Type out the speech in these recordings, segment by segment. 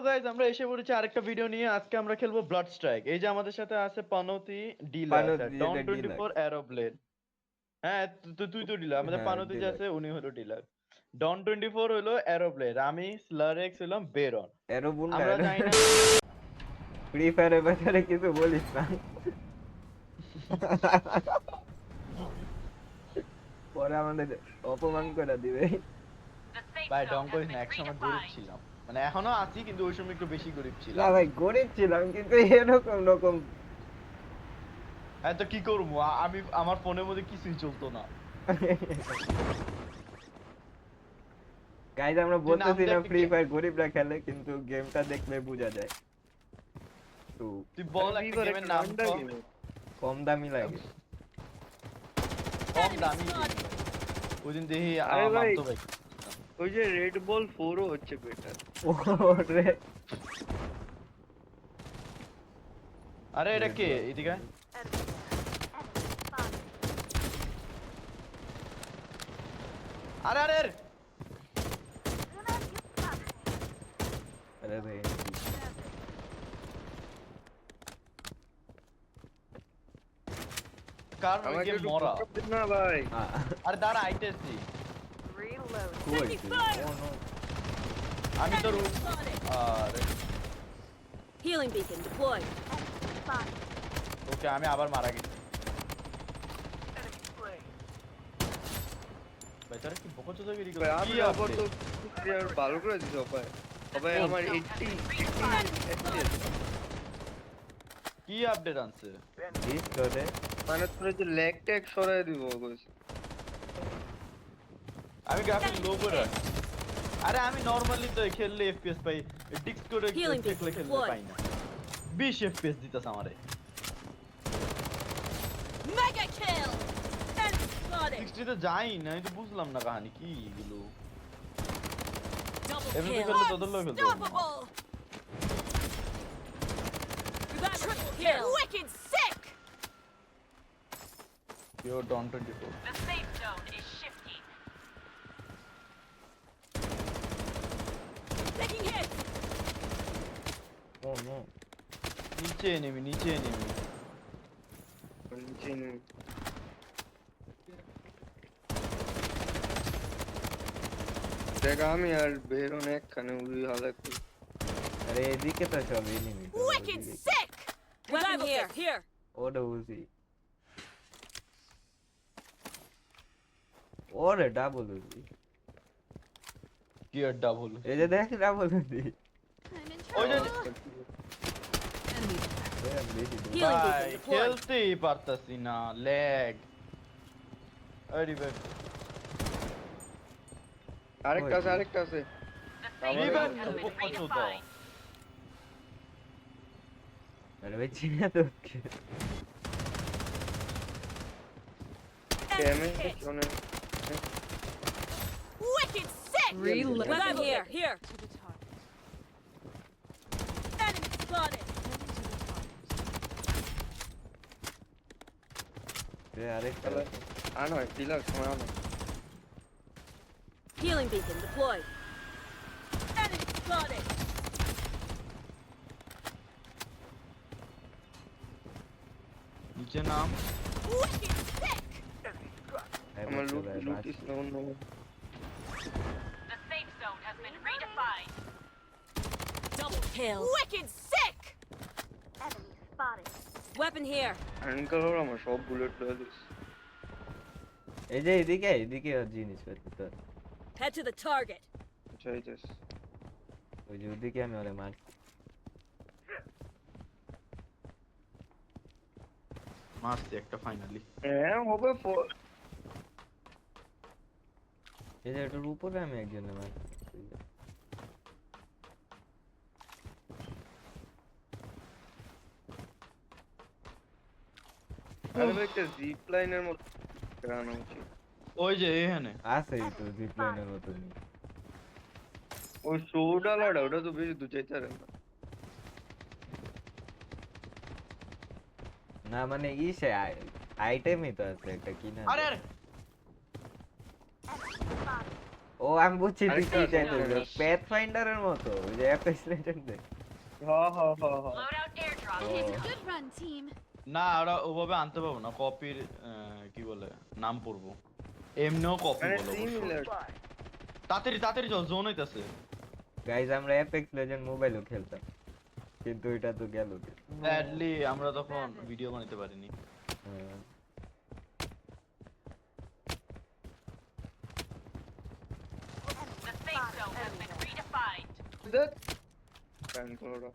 Guys, আমরা এসে পড়েছি আরেকটা ভিডিও নিয়ে। আজকে আমরা খেলবো ব্লাড স্ট্রাইক। এই যে আমাদের সাথে আছে পানতি, ডিলাক্স পানতি আর ডন যেটা ডিলাক্স 24 অ্যারোব্লেড। হ্যাঁ, তুই তো ডিলাক্স। আমাদের হ্যাঁ পানতি যে আছে ডিলাক্স উনি হলো ডিলাক্স। ডন 24 হলো অ্যারোব্লেড, আমি স্লারেক্স হলাম বেরন। এরো বুন্ডা আমরা জানি না ফ্রি ফায়ারের ব্যাপারে কিছু বলিস না পরে আমাদের অপমান করে দিবে ভাই, ডন করিস না। একসময় গরিব ছিলাম, মানে এখনো আছি, কিন্তু ওই সময় একটু বেশি গরিব না ছিলাম। ভাই গরিব ছিলাম কিন্তু এরকম রকম হ্যাঁ, তো কি করবো? আমি আমার ফোনের মধ্যে কিছুই চলতো না। গাইজ আমরা তুই নাম বলতেছি দে না একটা ফ্রি গেম, ফায়ার গরিবরা খেলে, কিন্তু গেমটা দেখলে বোঝা যায় তো তুই বল একটা গেমের নাম তো। কম দামি লাগে। কম দামি গেম। ওই দিন দেখি আরে ভাই, মামতো ভাই। ওই যে রেড বল 4 ও হচ্ছে বেটার। ওরে আরে এটা কে এদিকে? আরে আরে আরে! আরে ভাই কার আমাকে গেম একটু মরা? backup দিন না ভাই। আরে দাঁড়া, আইতেছি। কই ও নো আমি তো আরে Healing beacon deployed. ওকে, আমি আবার মারা গেছি। ভাই তোরা কি বকচোদাগিরি ভাই, করছিস? আমি কি আবার তো update? ক্লিয়ার ভালো করে দিছ ভাই। ভাই আমার 80 FPS। কি আপডেট আনছে? দিস করে মানে তোর যে ল্যাগ ট্যাগ সরাই দিব কইছে। আমি গ্রাফিক লো করে রাখছি। আরে আমি নরমালি তো খেললে এফপিএস পাই, ডিক্স করে Healing খেললে beacon খেললে deployed. পাই না। 20 এফপিএস দিতেছ আমারে। Mega kill! Enemy spotted! 60 তে যাই না, আমি তো বুঝলাম না কাহিনী কি এগুলো। Double এমনিতে kill! খেললে তোদের লোক খেলতে পারবো না। Unstoppable! Triple kill! Wicked sick! Pure Dawn 24. The safe zone is shifting. Taking hits! Oh no নিচে এনেমি, নিচে এনেমি। নিচে নেই। দেখ আমি আর বেরোন একখানে উড়ি হালাক। আরে এদিকে তো সব enemy Wicked sick! Weapon here! Here! ওরে উজি ওরে ডাবল উজি কি আর ডাবল? এই যে দেখ ডাবল উজি ওই যে Healing ভাই beacon deployed. খেলতেই পারতাছি না, ল্যাগ। আরে ভাই আরেকটা আছে, আরেকটা আছে। রিভাইভ তো বকচোদা। আরে ভাই চিনা তো ড্যামেজ অনেক। Wicked sick! Reload. Weapon here! Here! Enemy spotted! আরেকটা আনো ডিলাক্স সময় আনো। Healing beacon deployed. Enemy spotted! নিচে নাম। Wicked sick! আমার লুটিস না অন্য। The safe zone has been redefined. Double kill. Wicked sick! Enemy spotted. Weapon here. Uncle ওর আমার সব বুলেট লয়ে দিস। এই যে এদিকে আর জিনিসপত্র তো Head to the target. চাইতেস। ওই যে ওদিকে আমি ওরে মারছি মারছি একটা ফাইনালি। হ্যাঁ হবে এই যে এটার উপরে আমি একজনের মারছি আরে ভাই একটা জিপ লাইনের মতো আনা উচিত। ওই যে এখানে আছে তো জিপ লাইনের মতনই ওই সোডালাটা ওটা তো বেশি দু চাইতে পারে না। না মানে ইসে আইটেমই তো আছে একটা কিনা আরে আরে ও আমি বুঝছি তুই আরেকটা কি আছে, চাইছিস আরেকটা। প্যাথ ফাইন্ডারের মতো ওই যে apex লেজেন্ডে Loadout airdrop. Good run, team. না ওরা ওভাবে আনতে পারবো না, কপির কি বলে নাম পড়বো, এমনিও কপি মানে বলে অবশ্য। সিমিলার তাড়াতাড়ি তাড়াতাড়ি চল, জোন হইতাছে। গাইজ আমরা অ্যাপেক্স লেজেন্ড মোবাইলও খেলতাম কিন্তু এটা তো গেল স্যাডলি আমরা তখন ভিডিও বানাতে পারিনি। The safe zone has been redefined. Plan করো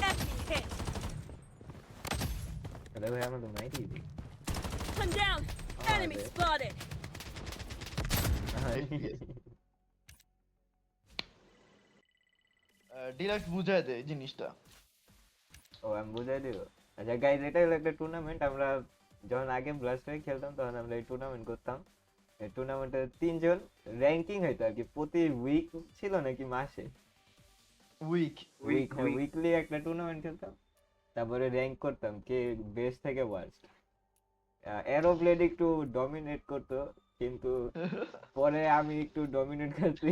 Enemy hit. আরে ভাই আমরা তো মাইরি দিই One down. Enemy there. spotted. Deluxe বুঝায় দে এই জিনিসটা। ও আমি বুঝাই দিব। আচ্ছা গাইজ এটা হলো একটা টুর্নামেন্ট, আমরা যখন আগে ব্লাস্ট হয়ে খেলতাম তখন আমরা এই টুর্নামেন্ট করতাম। এই টুর্নামেন্টে 3 জন র্যাঙ্কিং হইতো আর কি, প্রতি উইক ছিল নাকি মাসে উইক উইকলি একটা টুর্নামেন্ট খেলতাম, তারপরে র্যাঙ্ক করতাম কে বেস্ট থেকে ওয়ার্স্ট। এরোব্লেড একটু ডমিনেট করতো কিন্তু পরে আমি একটু ডমিনেট করছি।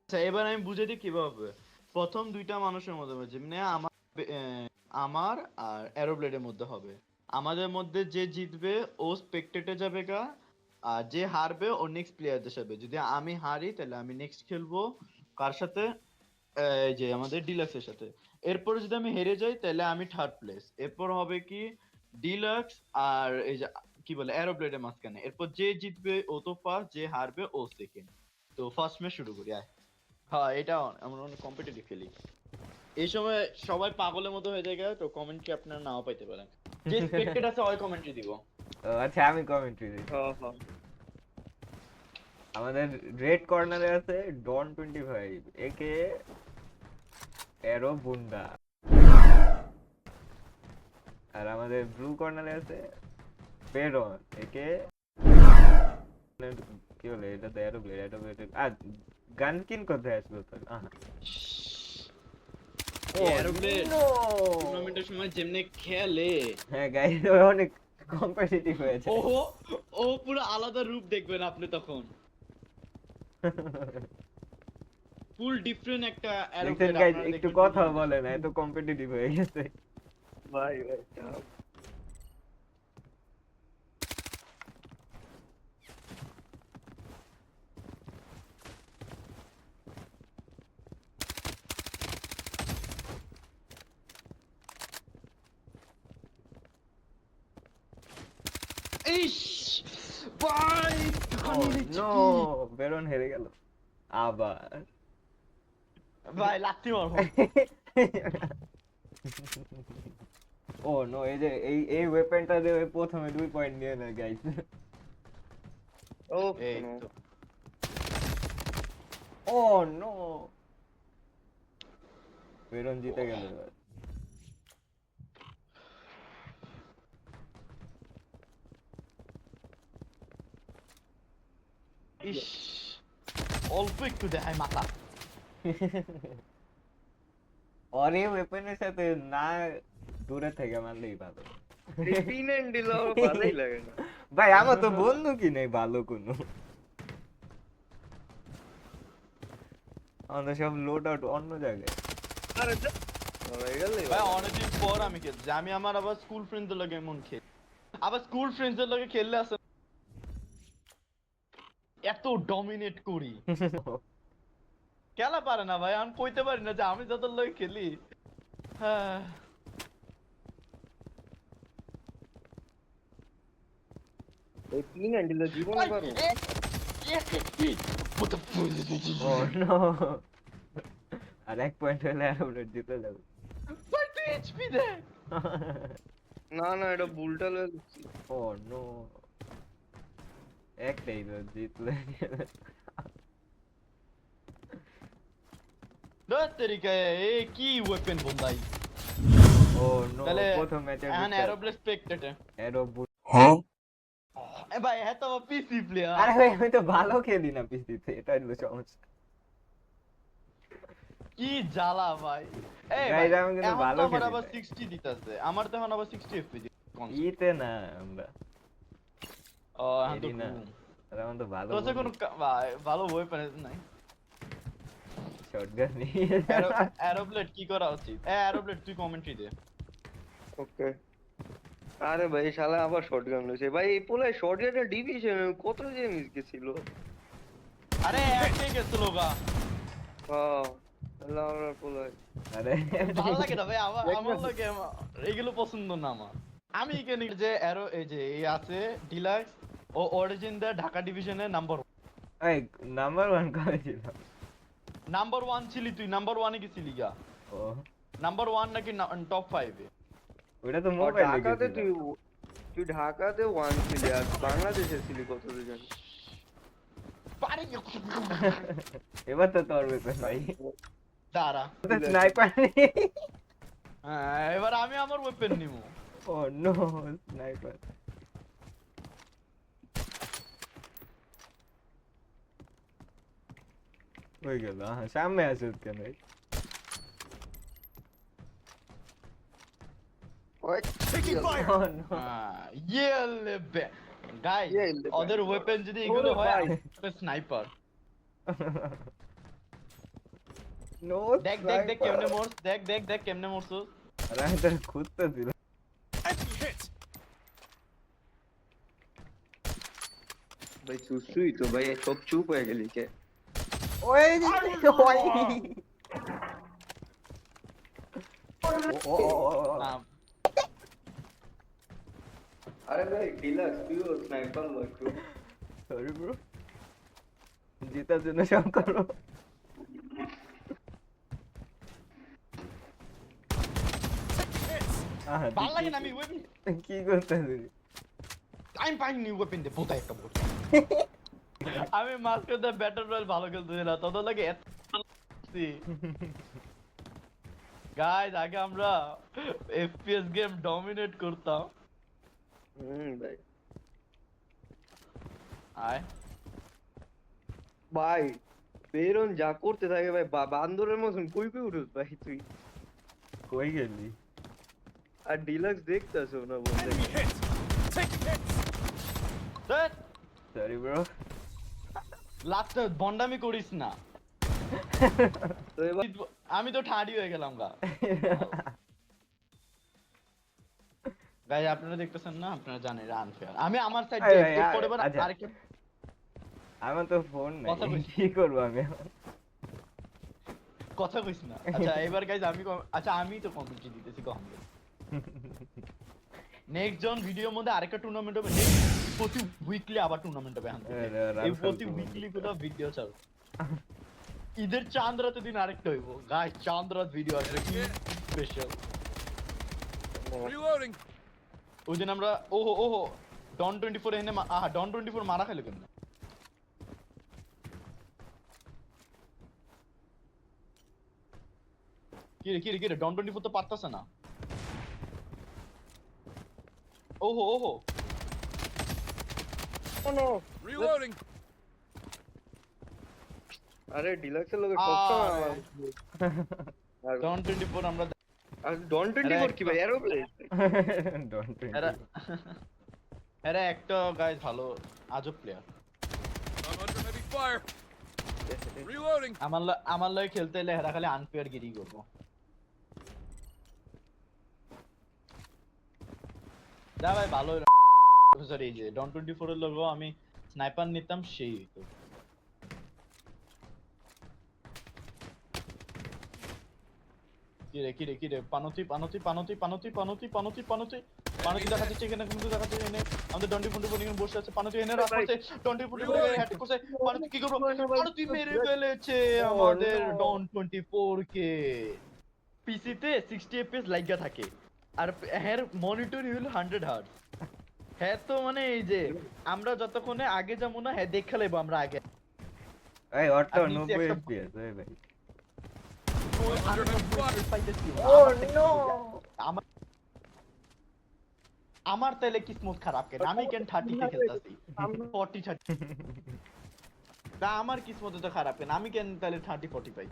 আচ্ছা এবার আমি বুঝে দিই কিভাবে। প্রথম দুইটা মানুষের মধ্যে যেমনি আমার আর অ্যারোব্লেডের মধ্যে হবে, আমাদের মধ্যে যে জিতবে ও স্পেকটেটে যাবে গা, আর যে হারবে ও নেক্সট প্লেয়ারদের সাথে। যদি আমি হারি তাহলে আমি নেক্সট খেলবো কার সাথে, এই যে আমাদের ডিলাক্সের সাথে। এরপর যদি আমি হেরে যাই তাহলে আমি থার্ড প্লেস। এরপর হবে কি ডিলাক্স আর এই যে কি বলে অ্যারোব্লেডের মাঝখানে। এরপর যে জিতবে ও তো ফার্স্ট, যে হারবে ও সেকেন্ড। তো ফার্স্ট ম্যাচ শুরু করি আয়। হ্যাঁ এটা আমরা অনেক কম্পিটিটিভ খেলি। এই সময় সবাই পাগলের মতো হয়ে যায়, তো কমেন্ট্রি আপনারা নাও পাইতে পারেন। যে স্পেক্টেড আছে ওই কমেন্ট্রি দিব। আচ্ছা আমি কমেন্ট্রি দিই। হ্যাঁ আমাদের রেড কর্নারে আছে ডন 25 একে এরো বুন্ডা, আর আমাদের ব্লু কর্নারে আছে পেরন একে কি বলে এটা তো এরোব্লেড আর গান স্কিন কোথায় আসলো তোর? অ্যারোব্লেড টুর্নামেন্টের সময় যেমনে খেলে, হ্যাঁ গাইস অনেক কম্পিটিটিভ হয়েছে। ও পুরো আলাদা রূপ দেখবেন আপনি তখন, ফুল ডিফারেন্ট একটা দেখেন অ্যারোব্লেড। গাইস একটু কথা বলে না, এত কম্পিটিটিভ হয়ে গেছে। ভাই ইস ভাই নো বেরন হেরে গেল আবার। ভাই লাত্তি মারবো। ও নো এই যে এই ওয়েপনটা দিয়ে প্রথমে 2 পয়েন্ট নিয়ে না গাইস। ও এই তো ও নো বেরন জিতে গেল এবার। ইস অল্প একটু দেখায় মাথা। আর এই ওয়েপনের সাথে না দূরে থেকে মারলেই ভালো। পিন এন্ড দিল ভালোই লাগে না ভাই আমার তো বন্ধু কি নেই ভালো কোনো, আমাদের সব লোড আউট অন্য জায়গায়। আরে হয়ে গেল ভাই অনেকদিন পর আমি খেলছি। আমি আমার আবার স্কুল ফ্রেন্ডদের লগে এমন খেলি, আবার স্কুল ফ্রেন্ডদের লগে খেললে আসলে এত ডমিনেট করি। খেলা পারে না ভাই, আমি কইতে পারি না যে আমি যত লগে খেলি। হ্যাঁ এই পিন এন্ড দিল জীবনে পারো ও নো আর 1 পয়েন্ট হলে অ্যারোব্লেড জিতে যাবে। ভাই তুই এইচপি দে। না না এটা বুলটা লয়ে ও নো একটাই তো জিতলে। দশ তরিকা এ কি ওয়েপন বন্দাই। ও নো তাহলে প্রথম ম্যাচে এখন অ্যারোব্লেড স্পেক্টেটর। এরো এ ভাই এত পিসি প্লেয়ার। আরে ভাই আমি তো ভালো খেলি না পিসিতে, এটা হলো সমস্যা। কি জ্বালা ভাই। এই Guys, ভাই আমি কিন্তু এখন ভালো তো আমার খেলি আবার না। 60 দিতেছে, আমার তো এখন আবার 60 এফপি ইতে না আমরা ও এখন তো এরি না। আর আমার তো ভালো তোর কাছে কোনো ভালো ওয়েপন নাই? শটগান নিয়ে অ্যারোব্লেড কি করা উচিত? অ্যারোব্লেড তুই কমেন্ট্রি দে। ওকে। আরে ভাই শালা আবার শটগান লইছে ভাই, এই পোলায় শটগানের ডিভিশন কত যে মিস গেছিল। আরে একে গেছিল গা। হ্যাঁ আল্লাহ আমার পোলায়। আরে ভালো লাগে না ভাই, আমার লাগে এগুলো পছন্দ না আমার। আমি এখানে যে অ্যারো এই যে এই আছে ডিলাক্স ও অরিজিন দা ঢাকা ডিভিশনের নাম্বার এই নাম্বার 1 কবে ছিল? 1 ছিলি তুই, নাম্বার 1 এ গেছিলি গা। ও নাম্বার 1 নাকি টপ 5 এ? ওটা তো আর মোবাইলে ঢাকাতে গেছিল। তুই ঢাকাতে ওয়ান ছিলি আর বাংলাদেশে ছিলি কত জানি। পারে এবার তো তোর বেতন ভাই। দাঁড়া। তো স্নাইপার নেই। হ্যাঁ, এবার আমি আমার ওয়েপন নিবো। ও নো স্নাইপার। হয়ে গেল, হ্যাঁ সামনে আসুক কেন? ওই ও নো ইয়েলে গাইস, Yelle be. ওদের ওয়েপন যদি এগুলো ওরে হয় ভাই। স্নাইপার। নো দেখ দেখ দেখ কেমনে মোরস, দেখ দেখ দেখ কেমনে মোরস। আরে আমি তো খুঁজতেছিল। ভাই সুসুই তো ভাই সব চুপ হয়ে গেলি কে? ওই ওই ও আরে ভাই ডিলাক্স তুইও স্নাইপার লো একটু। সরি ব্রো, জেতার জন্য সব করো। আহা, ভালো লাগে না আমি ওয়েপন কি করতেছিস? টাইম পাইনি ওয়েপন দে বোতা একটা বোতা। আমি মাস্টার ব্যাটল রয়্যাল ভালো খেলতেছি না, তোদের লাগে এত গাইস। আগে আমরা এফপিএস গেম ডমিনেট করতাম। ভাই আয় ভাই বেরন যা করতে থাকে ভাই বান্দরের মতন কই কই উঠুস ভাই তুই। কই গেলি? আর ডিলাক্স দেখতাছো না বলতে। Sorry bro. লাস্টে বন্ডামি করিস না। তো এবার আমি তো ঠাড়ি হয়ে গেলাম গা। গাইস আপনারা দেখতেছেন না, আপনারা জানেন এটা আনফেয়ার। আমি আমার সাইড এই, দিয়ে এই, এক্সপেক্ট করে আচ্ছা। আরেকটা আমার তো ফোন কথা নাই, বলছি। কি করবো আমি এখন? কথা কইস না। আচ্ছা এবার গাইস আচ্ছা আমি তো কমেন্ট্রি দিতেছি কম। নেক্সট জন ভিডিওর মধ্যে আরেকটা টুর্নামেন্ট হবে, প্রতি উইকলি আবার টুর্নামেন্ট হবে। এই প্রতি উইকলি কোথাও ভিডিও চাল। ঈদের চাঁদ রাতের দিন আরেকটা হইব গাইস, চাঁদ রাত ভিডিও আসবে কি স্পেশাল। ওই দিন আমরা ওহো ওহো ডন 24 এনে আহা ডন 24 মারা খাইলো কেন? কি রে ডন 24 তো পারতাছে না। ওহো ওহো আরে ডিলাক্সের লোকে সবসময় আর ডন 24 আমরা আর ডন 24 কি ভাই এরোপ্লেন। ডোন্ট এরা এরা একটা গাইস ভালো আজব প্লেয়ার। আমার লয় খেলতে এলে এরা খালি আনফেয়ার গিরি করবো। যা ভাই ভালো সরি এই যে ডন 24 এর লোগো আমি স্নাইপার নিতাম সেই হইতো। কি রে পানতি দেখা যাচ্ছে এখানে, কিন্তু দেখা যাচ্ছে এনে আমাদের ডন্টি ফুন্টি ফুন্টি বসে আছে। পানতি এনে রাখ করছে, ডন্টি ফুন্টি ফুন্টি হেড করছে। পানতি কি করবো? পানতি মেরে ফেলেছে আমাদের ডন 24 কে। পিসিতে 60 fps লাগা থাকে আর এর মনিটর হলো 100 হার্টজ। হ্যাঁ তো মানে এই যে আমরা যতক্ষণে আগে যাবো না হ্যাঁ দেখা লাইবো আমরা আগে। এই অটো আর নিচে 90 একটা- fps ওই ভাই। আমার তাইলে কিসমত খারাপ কেন? আমি কেন 30 তে খেলতাছি 40 30 না আমার কিসমত তো খারাপ কেন? আমি কেন তাইলে 30 40 পাই?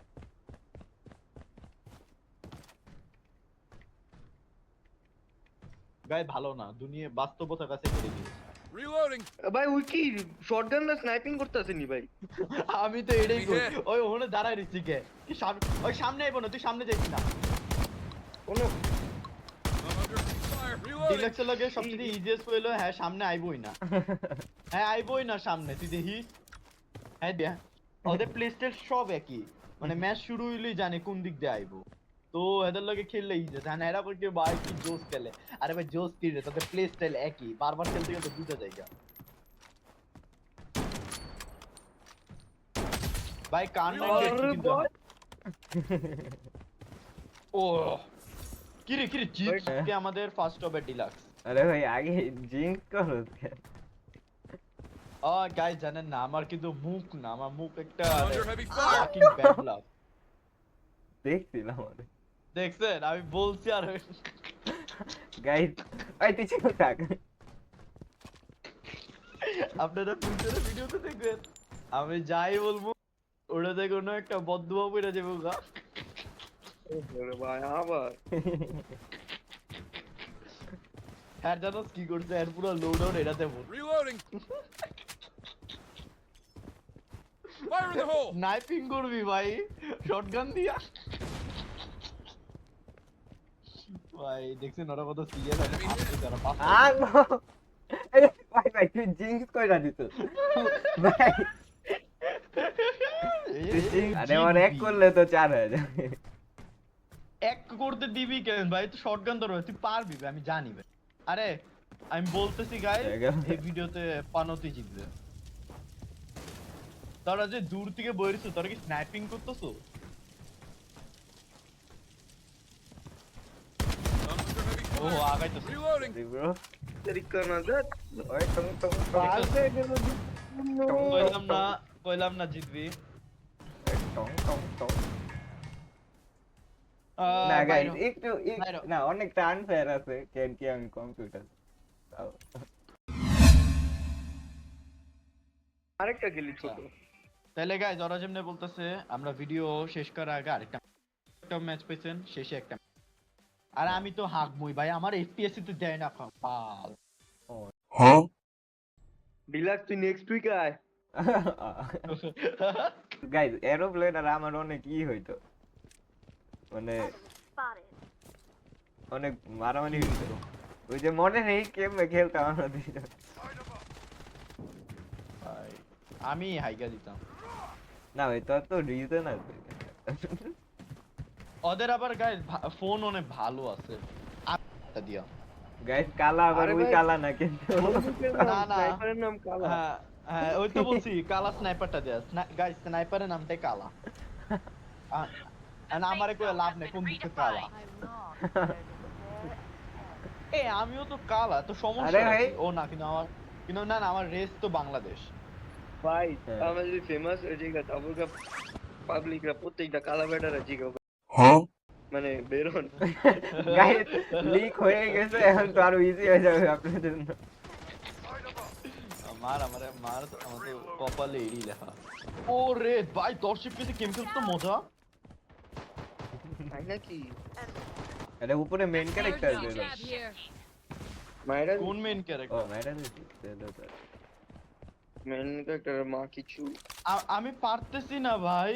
গাই ভালো না, দুনিয়া বাস্তবতার কাছে হেরে গিয়েছে। Reloading. ভাই ওই কি শটগান না স্নাইপিং করতেছে নি ভাই? আমি তো এটাই আমি করি dead. ওই ওখানে দাঁড়ায় রইছি কে কি ওই সামনে আইবো না তুই সামনে যাইস না কোনো I'm under fire. Reloading. ডিলাক্সের লগে সবচেয়ে ইজিয়েস্ট হইলো হ্যাঁ সামনে আইবোই না হ্যাঁ আইবোই না সামনে তুই দেখিস হ্যাঁ দিয়া ওদের প্লে স্টাইল সব একই মানে ম্যাচ শুরু হইলেই জানে কোন দিক দিয়ে আইবো তো এদের লগে খেললে ইজি জানে এরা কই কি ভাই কি জোস খেলে আরে ভাই জোস কি রে তোদের প্লে স্টাইল একই বারবার খেলতে গেলে বুঝা যায় গা ভাই কান নাই আরে কিন্তু বল। ও কিরে জিত কে আমাদের ফার্স্ট হবে ডিলাক্স আরে ভাই আগে জিঙ্ক করো গাইস জানেন না আমার কিন্তু মুখ না আমার মুখ একটা Under heavy fire. fucking bad luck দেখছিলাম আরে দেখছেন আমি বলছি আর গাইস এই তুই চুপ থাক আপনারা ফিউচারে ভিডিওতে দেখবেন আমি যাই বলবো ওটা দেখো না একটা বদদুয়া পড়ে যাবে গা ওরে ভাই আবার হ্যাঁ জানোস কি করছে এর পুরো লোড আউট এটাতে বল Reloading. Fire in the hole. Sniping করবি ভাই শটগান দিয়া ভাই দেখছেন ওরা কত সিরিয়াস আছে ভাবছে তারা পাস আ নো এই ভাই ভাই তুই জিঙ্ক কইরা দিছ ভাই তুই জিঙ্ক আরে আমার এক করলে তো 4 হয়ে যাবে এক করতে দিবি কেন ভাই তুই শটগান ধরো তুই পারবি ভাই, আমি জানি ভাই আরে আমি বলতেছি গাইস এই ভিডিওতে পানতি জিতবে তোরা যে দূর থেকে বইরিছো তোরা কি স্নাইপিং করতেছো I'm under heavy uh fire. আগাইতেছে Reloading. ব্রো তরিকা না যাত ওই তো পাশে গেল কইলাম না জিতবি টং টং টং আহ, না গাইস বাইরো। একটু বাইরো। না অনেকটা আনফেয়ার আছে কেন কি আমি কম্পিউটার আরেকটা গেলি ছোট তাহলে গাইজ ওরা যেমনি বলতেছে আমরা ভিডিও শেষ করার আগে আরেকটা ম্যাচ পেয়েছেন শেষে একটা আর আমি তো হাঁকবই ভাই আমার এফপিএস তে দেয় না পাল ডিলাক্স তুই নেক্সট উইক আয় গাইস এরোপ্লেন আর আমার অনেক হইতো মানে Spotted. অনেক মারামারি হইতো ওই যে মনে নেই কেমনে খেলতাম আমরা দুইজন ভাই আমি হাইগা দিতাম না ভাই তোর তো রিজন আছে ওদের আবার গাইজ ফোন অনেক ভালো আছে আচ্ছা দিয়া গাইস কালা আবার আরে ওই ভাই, কালা না কিন্তু না, না। স্নাইপারের নাম কালা হ্যাঁ হ্যাঁ ওই তো বলছি কালা স্নাইপারটা দেয়া গাইজ স্নাইপারের নামটাই কালা আর আমারে কই লাভ নেই কোন দিকে কালা এ আমিও তো কালা তো সমস্যা আরে ভাই। কি? ও না কিন্তু না আমার রেস তো বাংলাদেশ ভাই হ্যাঁ। আমরা যদি ফেমাস হয়ে যাই তারপর পাবলিকরা প্রত্যেকটা কালা বেটারা জিগাও মানে বেরোন গাইস লিক হয়ে গেছে এখন তো আরো ইজি হয়ে যাবে আপনাদের জন্য আমাদের কপালে এড়ি লেখা ও রে ভাই দর্শক কেসে গেম খেলতে তো মজা তাই নাকি এটা উপরে মেইন ক্যারেক্টার Airdrop বের jab here. মায়েরা কোন মেইন ও ক্যারেক্টার ম্যাডাম মেন ক্যারেক্টার মা কিছু আমি পারতেছি না ভাই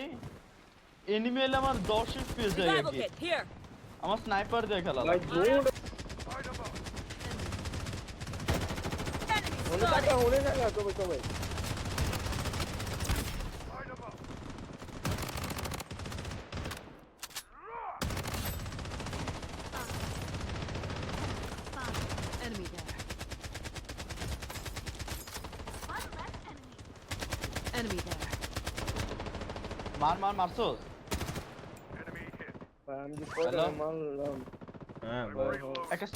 এনিমি এলে আমার 10 এফপিএস যায় Revival আগে kit here. আমার স্নাইপার দিয়ে খেলা ভাই লাগবে। দৌড় Enemy ওরে spotted. টাকা ওরে টাকা সবাই Enemy there. Enemy there. মারছস ভাই, আমি যে কয়টা Hello? মারলাম হ্যাঁ বল একটা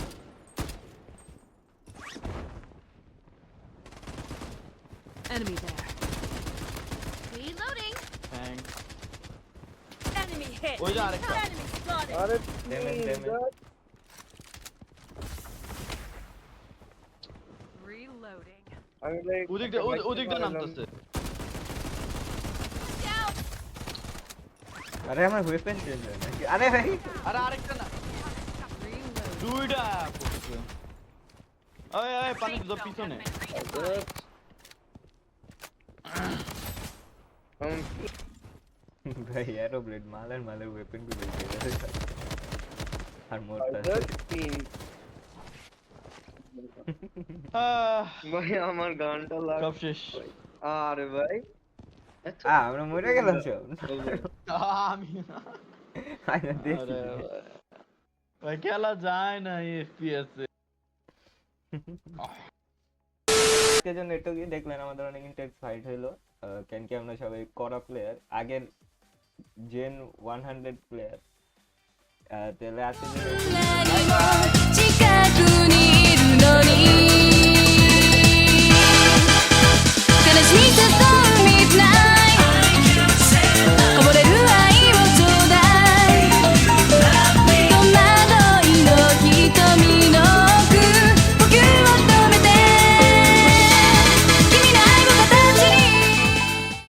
Enemy there. Reloading. Thanks. Enemy hit. ওই যে আরেকটা Enemy spotted. আরে Damn it. Reloading. আমি ভাই ওদিক দিয়ে নামতেছে Down. আরে আমার ওয়েপন চেঞ্জ হয় নাকি আরে ভাই আরে আরেকটা না Reloading. দুইটা করছে ওই ওই পানি তো পিছনে ভাই এরো ব্লেড মালের ওয়েপন গুলো আর মোরটা ভাই আমার গানটা লাগ সব শেষ আরে ভাই আমরা মরে গেলাম সব আমি আরে দেখি আরে ভাই খেলা যায় না এফপিএস এ আজকের জন্য একটু গিয়ে দেখলেন আমাদের অনেক ইন্টেন্স ফাইট হলো কেন কি আমরা সবাই করা প্লেয়ার আগের জেন 100 প্লেয়ার তাহলে আজকে 近くにいるのに悲しい